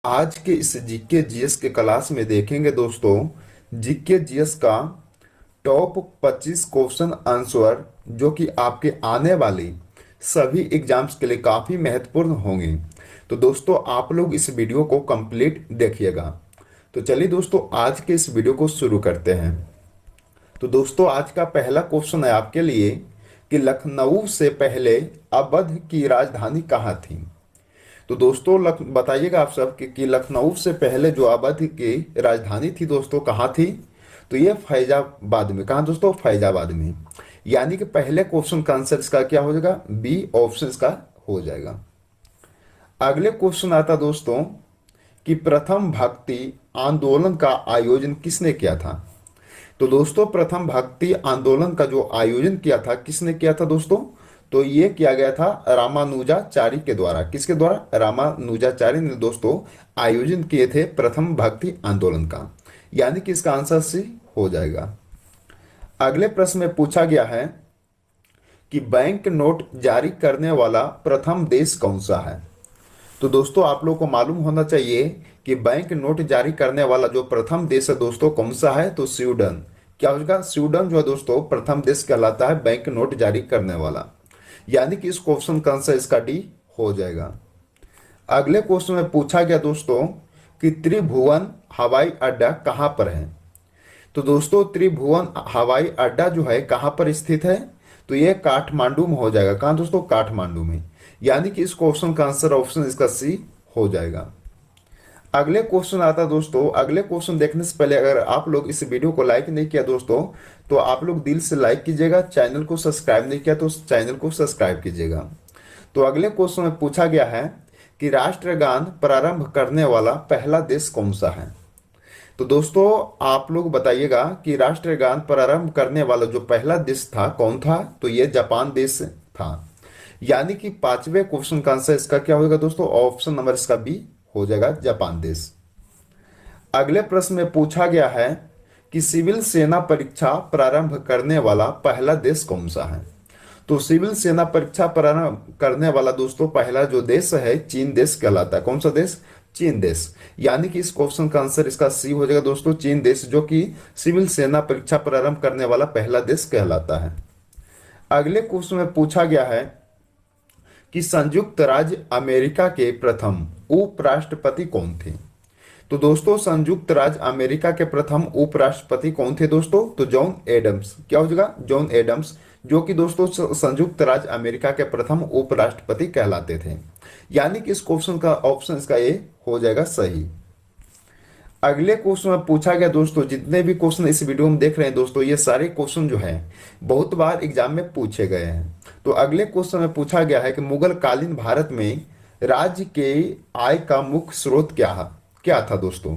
आज के इस जीके जीएस के क्लास में देखेंगे दोस्तों। जीके जीएस का टॉप 25 क्वेश्चन आंसर जो कि आपके आने वाले सभी एग्जाम्स के लिए काफ़ी महत्वपूर्ण होंगे। तो दोस्तों आप लोग इस वीडियो को कंप्लीट देखिएगा। तो चलिए दोस्तों आज के इस वीडियो को शुरू करते हैं। तो दोस्तों आज का पहला क्वेश्चन है आपके लिए कि लखनऊ से पहले अवध की राजधानी कहाँ थी। तो दोस्तों बताइएगा आप सब कि लखनऊ से पहले जो अवध की राजधानी थी दोस्तों कहाँ थी। तो ये फैजाबाद में। कहाँ दोस्तों? फैजाबाद में। यानी कि पहले क्वेश्चन का आंसर इसका क्या हो जाएगा? बी ऑप्शन इसका हो जाएगा। अगले क्वेश्चन आता दोस्तों कि प्रथम भक्ति आंदोलन का आयोजन किसने किया था। तो दोस्तों प्रथम भक्ति आंदोलन का जो आयोजन किया था किसने किया था दोस्तों? तो ये किया गया था रामानुजाचारी के द्वारा। किसके द्वारा? रामानुजाचारी ने दोस्तों आयोजन किए थे प्रथम भक्ति आंदोलन का। यानी कि इसका आंसर सी हो जाएगा। अगले प्रश्न में पूछा गया है कि बैंक नोट जारी करने वाला प्रथम देश कौन सा है। तो दोस्तों आप लोग को मालूम होना चाहिए कि बैंक नोट जारी करने वाला जो प्रथम देश है दोस्तों कौन सा है। तो स्वीडन। क्या होगा? स्वीडन जो है दोस्तों प्रथम देश कहलाता है बैंक नोट जारी करने वाला। यानी कि इस क्वेश्चन का आंसर इसका डी हो जाएगा। अगले क्वेश्चन में पूछा गया दोस्तों कि त्रिभुवन हवाई अड्डा कहाँ पर है। तो दोस्तों त्रिभुवन हवाई अड्डा जो है कहाँ पर स्थित है। तो ये काठमांडू में हो जाएगा। कहाँ दोस्तों? काठमांडू में। यानी कि इस क्वेश्चन का आंसर ऑप्शन इसका सी हो जाएगा। अगले क्वेश्चन आता दोस्तों। अगले क्वेश्चन देखने से पहले अगर आप लोग इस वीडियो को लाइक नहीं किया दोस्तों तो आप लोग दिल से लाइक कीजिएगा। चैनल को सब्सक्राइब नहीं किया तो चैनल को सब्सक्राइब कीजिएगा। तो अगले क्वेश्चन में पूछा गया है कि राष्ट्रगान प्रारंभ करने वाला पहला देश कौन सा है। तो दोस्तों आप लोग बताइएगा कि राष्ट्रगान प्रारंभ करने वाला जो पहला देश था कौन था। तो ये जापान देश था। यानी कि पांचवें क्वेश्चन का आंसर इसका क्या होगा दोस्तों? ऑप्शन नंबर इसका बी हो जाएगा, जापान देश। अगले प्रश्न में पूछा गया है कि सिविल सेना परीक्षा प्रारंभ करने वाला पहला देश कौन सा है। तो सिविल सेना परीक्षा प्रारंभ करने वाला दोस्तों पहला जो देश है चीन देश कहलाता है। कौन सा देश? चीन देश। यानी कि इस क्वेश्चन का आंसर इसका सी हो जाएगा दोस्तों, चीन देश, जो कि सिविल सेना परीक्षा प्रारंभ करने वाला पहला देश कहलाता है। अगले क्वेश्चन में पूछा गया है कि संयुक्त राज्य अमेरिका के प्रथम उपराष्ट्रपति कौन थे। तो दोस्तों संयुक्त राज्य अमेरिका के प्रथम उपराष्ट्रपति कौन थे दोस्तों? तो जॉन एडम्स। क्या हो जाएगा? जॉन एडम्स, जो कि दोस्तों संयुक्त राज्य अमेरिका के प्रथम उपराष्ट्रपति कहलाते थे। यानी कि इस क्वेश्चन का ऑप्शन इसका ए हो जाएगा सही। अगले क्वेश्चन में पूछा गया दोस्तों, जितने भी क्वेश्चन इस वीडियो में देख रहे हैं दोस्तों ये सारे क्वेश्चन जो है बहुत बार एग्जाम में पूछे गए हैं। तो अगले क्वेश्चन में पूछा गया है कि मुगल कालीन भारत में राज्य के आय का मुख्य स्रोत क्या था दोस्तों।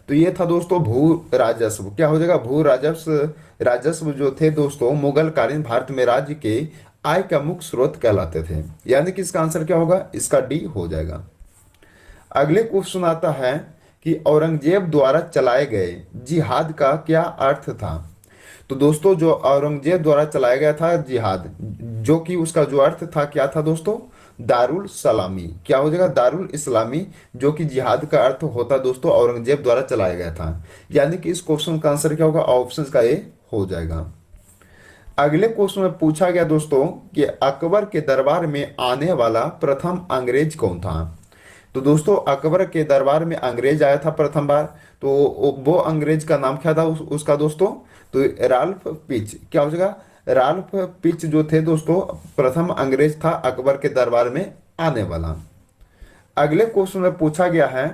तो ये था दोस्तों भू राजस्व। क्या हो जाएगा? भू राजस्व जो थे दोस्तों मुगल कालीन भारत में राज्य के आय का मुख्य स्रोत कहलाते थे। यानी कि इसका आंसर क्या होगा? इसका डी हो जाएगा। अगले क्वेश्चन आता है कि औरंगजेब द्वारा चलाए गए जिहाद का क्या अर्थ था। तो दोस्तों जो औरंगजेब द्वारा चलाया गया था जिहाद, जो कि उसका जो अर्थ था क्या था दोस्तों? दारुल सलामी। क्या हो जाएगा? दारुल इस्लामी, जो कि जिहाद का अर्थ होता दोस्तों औरंगजेब द्वारा चलाया गया था। यानी कि इस क्वेश्चन का आंसर क्या होगा? ऑप्शन का ए हो जाएगा। अगले क्वेश्चन में पूछा गया दोस्तों कि अकबर के दरबार में आने वाला प्रथम अंग्रेज कौन था। तो दोस्तों अकबर के दरबार में अंग्रेज आया था प्रथम बार। तो वो अंग्रेज का नाम क्या था उसका दोस्तों? तो राल्फ पिच। क्या हो जाएगा? राल्फ पिच जो थे दोस्तों प्रथम अंग्रेज था अकबर के दरबार में आने वाला। अगले क्वेश्चन में पूछा गया है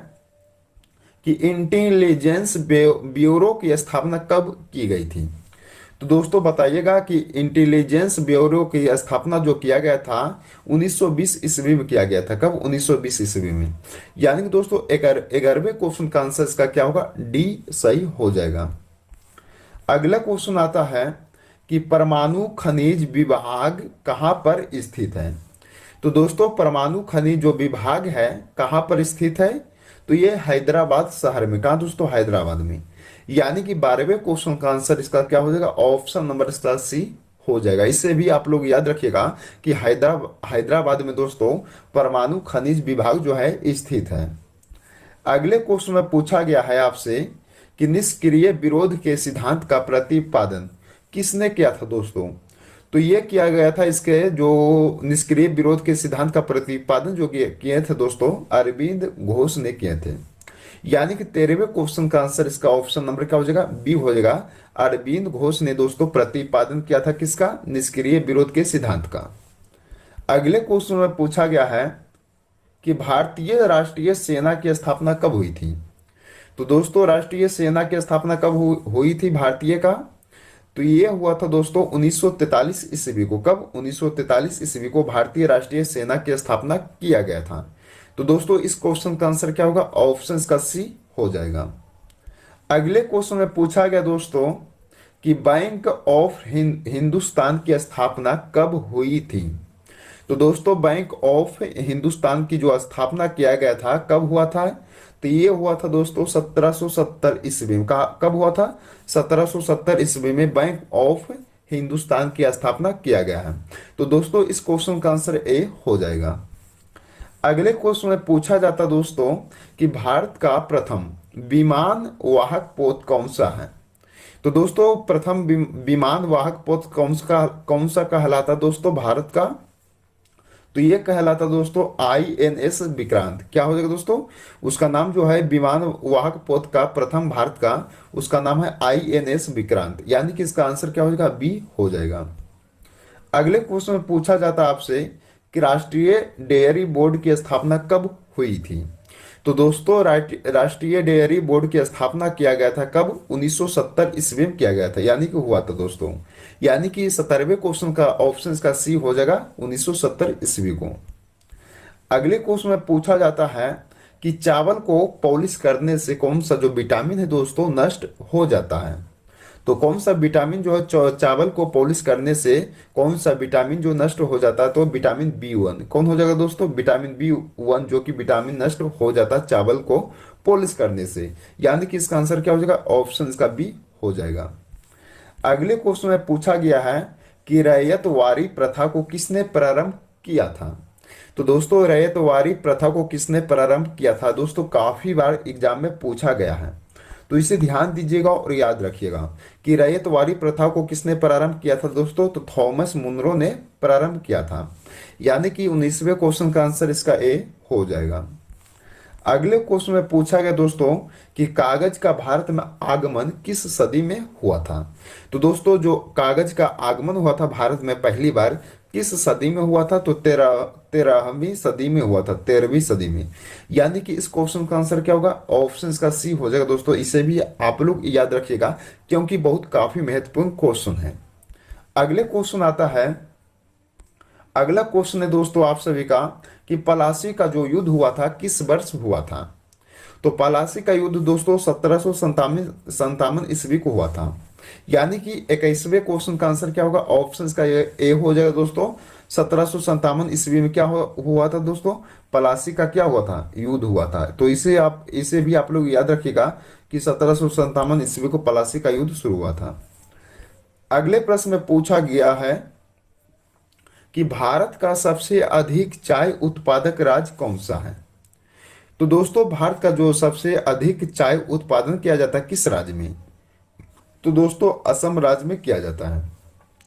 कि इंटेलिजेंस ब्यूरो की स्थापना कब की गई थी। तो दोस्तों बताइएगा कि इंटेलिजेंस ब्यूरो की स्थापना जो किया गया था 1920 ईस्वी में किया गया था। कब? 1920 ईस्वी में। यानी कि दोस्तों 11वें क्वेश्चन का आंसर इसका क्या होगा? डी सही हो जाएगा। अगला क्वेश्चन आता है कि परमाणु खनिज विभाग कहाँ पर स्थित है। तो दोस्तों परमाणु खनिज जो विभाग है कहाँ पर स्थित है। तो ये हैदराबाद शहर में। कहाँ दोस्तों? हैदराबाद में। यानी कि 12वें क्वेश्चन का आंसर इसका क्या हो जाएगा? ऑप्शन नंबर इसका सी हो जाएगा। इससे भी आप लोग याद रखिएगा कि हैदराबाद में दोस्तों परमाणु खनिज विभाग जो है स्थित है। अगले क्वेश्चन में पूछा गया है आपसे कि निष्क्रिय विरोध के सिद्धांत का प्रतिपादन किसने किया था दोस्तों। तो ये किया गया था, इसके जो निष्क्रिय विरोध के सिद्धांत का प्रतिपादन जो किए थे दोस्तों, अरविंद घोष ने किए थे। यानी कि 13वें क्वेश्चन का आंसर इसका ऑप्शन नंबर क्या हो जाएगा, बी हो जाएगा। अरविंद घोष ने दोस्तों प्रतिपादन किया था किसका, निष्क्रिय विरोध के सिद्धांत का। अगले क्वेश्चन में पूछा गया है कि भारतीय राष्ट्रीय सेना की स्थापना कब हुई थी। तो दोस्तों राष्ट्रीय सेना की स्थापना कब हुई थी भारतीय का, तो ये हुआ था दोस्तों 1943 ईस्वी को। कब, 1943 ईस्वी को भारतीय राष्ट्रीय सेना की स्थापना किया गया था। तो दोस्तों इस क्वेश्चन का आंसर क्या होगा, ऑप्शन का सी हो जाएगा। अगले क्वेश्चन में पूछा गया दोस्तों कि बैंक ऑफ हिंदुस्तान की स्थापना कब हुई थी। तो दोस्तों बैंक ऑफ हिंदुस्तान की जो स्थापना किया गया था कब हुआ था, तो ये हुआ था दोस्तों 1770 ईस्वी में। कब हुआ था, 1770 ईस्वी में बैंक ऑफ हिंदुस्तान की स्थापना किया गया है। तो दोस्तों इस क्वेश्चन का आंसर ए हो जाएगा। अगले क्वेश्चन में पूछा जाता दोस्तों कि भारत का प्रथम विमान वाहक पोत कौन सा है। तो दोस्तों प्रथम विमान वाहक पोत कौन सा कहलाता दोस्तों भारत का, तो ये कहलाता दोस्तों INS विक्रांत। क्या हो जाएगा दोस्तों, उसका नाम जो है विमान वाहक पोत का प्रथम भारत का, उसका नाम है INS विक्रांत। यानी कि इसका आंसर क्या हो जाएगा, बी हो जाएगा। अगले क्वेश्चन में पूछा जाता आपसे कि राष्ट्रीय डेयरी बोर्ड की स्थापना कब हुई थी। तो दोस्तों राष्ट्रीय डेयरी बोर्ड की स्थापना किया गया था कब, 1970 ईस्वी में किया गया था, यानी कि हुआ था दोस्तों। यानी कि 17वें क्वेश्चन का ऑप्शन का सी हो जाएगा 1970 ईस्वी को। अगले क्वेश्चन में पूछा जाता है कि चावल को पॉलिश करने से कौन सा जो विटामिन है दोस्तों नष्ट हो जाता है। तो कौन सा विटामिन जो है चावल को पॉलिश करने से कौन सा विटामिन जो नष्ट हो जाता है, तो विटामिन B1 कौन हो जाएगा दोस्तों, विटामिन B1 जो कि विटामिन नष्ट हो जाता है चावल को पॉलिश करने से। यानी कि इसका आंसर क्या हो जाएगा, ऑप्शन इसका बी हो जाएगा। अगले क्वेश्चन में पूछा गया है कि रैयतवारी प्रथा को किसने प्रारंभ किया था। तो दोस्तों रैयतवारी प्रथा को किसने प्रारंभ किया था दोस्तों, काफी बार एग्जाम में पूछा गया है, तो इसे ध्यान दीजिएगा और याद रखिएगा कि रैयतवारी प्रथा को किसने प्रारंभ किया था दोस्तों, तो थॉमस मुनरो ने प्रारंभ किया था। यानी कि 19वें क्वेश्चन का आंसर इसका ए हो जाएगा। अगले क्वेश्चन में पूछा गया दोस्तों कि कागज का भारत में आगमन किस सदी में हुआ था। तो दोस्तों जो कागज का आगमन हुआ था भारत में पहली बार किस सदी में हुआ था, तो 13वीं सदी में हुआ था, 13वीं सदी में। यानी कि इस क्वेश्चन का आंसर क्या होगा, ऑप्शन का सी हो जाएगा दोस्तों। इसे भी आप लोग याद रखिएगा क्योंकि बहुत काफी महत्वपूर्ण क्वेश्चन है। अगले क्वेश्चन आता है, अगला क्वेश्चन है दोस्तों आप सभी का कि पलासी का जो युद्ध हुआ था किस वर्ष हुआ था। तो पलासी का युद्ध दोस्तों 1757 ईस्वी को हुआ था। यानी कि 21वें क्वेश्चन का आंसर क्या होगा, ऑप्शन का ए हो जाएगा दोस्तों। 1757 ईस्वी में क्या हुआ था दोस्तों, पलासी का क्या हुआ था, युद्ध हुआ था। तो इसे भी आप लोग याद रखिएगा कि 1757 ईस्वी को पलासी का युद्ध शुरू हुआ था। अगले प्रश्न में पूछा गया है कि भारत का सबसे अधिक चाय उत्पादक राज्य कौन सा है। तो दोस्तों भारत का जो सबसे अधिक चाय उत्पादन किया जाता है किस राज्य में, तो दोस्तों असम राज्य में किया जाता है।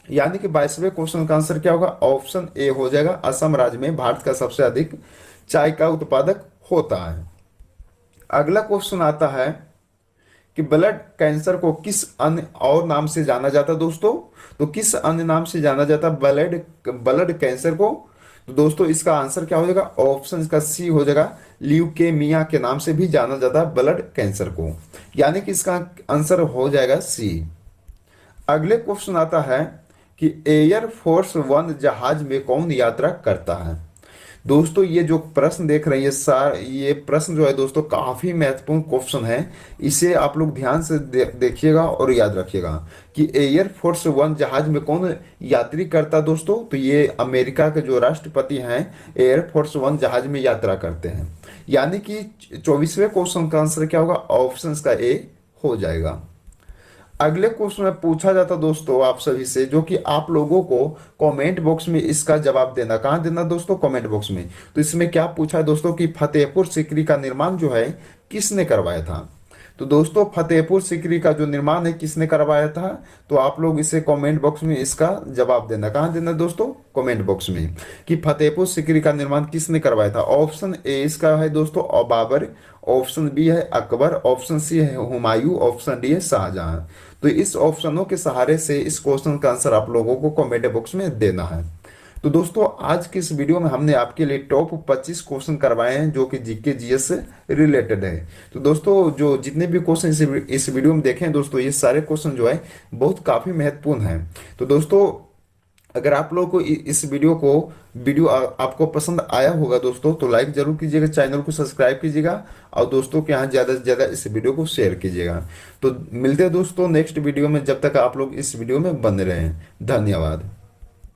यानी कि 22वें क्वेश्चन का आंसर क्या होगा, ऑप्शन ए हो जाएगा। असम राज्य में भारत का सबसे अधिक चाय का उत्पादक होता है। अगला क्वेश्चन आता है कि ब्लड कैंसर को किस अन्य और नाम से जाना जाता है दोस्तों। तो किस अन्य नाम से जाना जाता है ब्लड कैंसर को, तो दोस्तों इसका आंसर क्या हो जाएगा, ऑप्शन का सी हो जाएगा। ल्यूकेमिया के नाम से भी जाना जाता है ब्लड कैंसर को। यानी कि इसका आंसर हो जाएगा सी। अगले क्वेश्चन आता है कि एयर फोर्स 1 जहाज में कौन यात्रा करता है। दोस्तों ये जो प्रश्न देख रहे हैं ये प्रश्न जो है दोस्तों काफी महत्वपूर्ण क्वेश्चन है। इसे आप लोग ध्यान से देखिएगा और याद रखिएगा कि एयर फोर्स 1 जहाज में कौन यात्री करता है दोस्तों, तो ये अमेरिका के जो राष्ट्रपति हैं एयर फोर्स 1 जहाज में यात्रा करते हैं। यानी कि 24वें क्वेश्चन का आंसर क्या होगा, ऑप्शन का ए हो जाएगा। अगले क्वेश्चन में पूछा जाता दोस्तों आप सभी से, जो कि आप लोगों को कमेंट बॉक्स में इसका जवाब देना। कहाँ देना दोस्तों? कमेंट बॉक्स में। तो इसमें क्या पूछा है दोस्तों कि फतेहपुर सीकरी का निर्माण जो है किसने करवाया था? तो दोस्तों फतेहपुर सीकरी का जो निर्माण है किसने करवाया था? तो आप लोग इसे कमेंट बॉक्स में इसका जवाब देना। कहाँ देना दोस्तों? कमेंट बॉक्स में, कि फतेहपुर सीकरी का निर्माण किसने करवाया था। ऑप्शन ए इसका है दोस्तों बाबर, ऑप्शन बी है अकबर, ऑप्शन सी है हुमायूं, ऑप्शन डी है शाहजहां। तो इस ऑप्शनों के सहारे से इस क्वेश्चन का आंसर आप लोगों को कमेंट बॉक्स में देना है। तो दोस्तों आज की इस वीडियो में हमने आपके लिए टॉप 25 क्वेश्चन करवाए हैं जो कि जीके जीएस से रिलेटेड है। तो दोस्तों जो जितने भी क्वेश्चन इस वीडियो में देखे हैं दोस्तों, ये सारे क्वेश्चन जो है बहुत काफी महत्वपूर्ण हैं। तो दोस्तों अगर आप लोगों को इस वीडियो आपको पसंद आया होगा दोस्तों, तो लाइक जरूर कीजिएगा, चैनल को सब्सक्राइब कीजिएगा और दोस्तों के यहाँ ज़्यादा से ज़्यादा इस वीडियो को शेयर कीजिएगा। तो मिलते हैं दोस्तों नेक्स्ट वीडियो में, जब तक आप लोग इस वीडियो में बने रहें। धन्यवाद।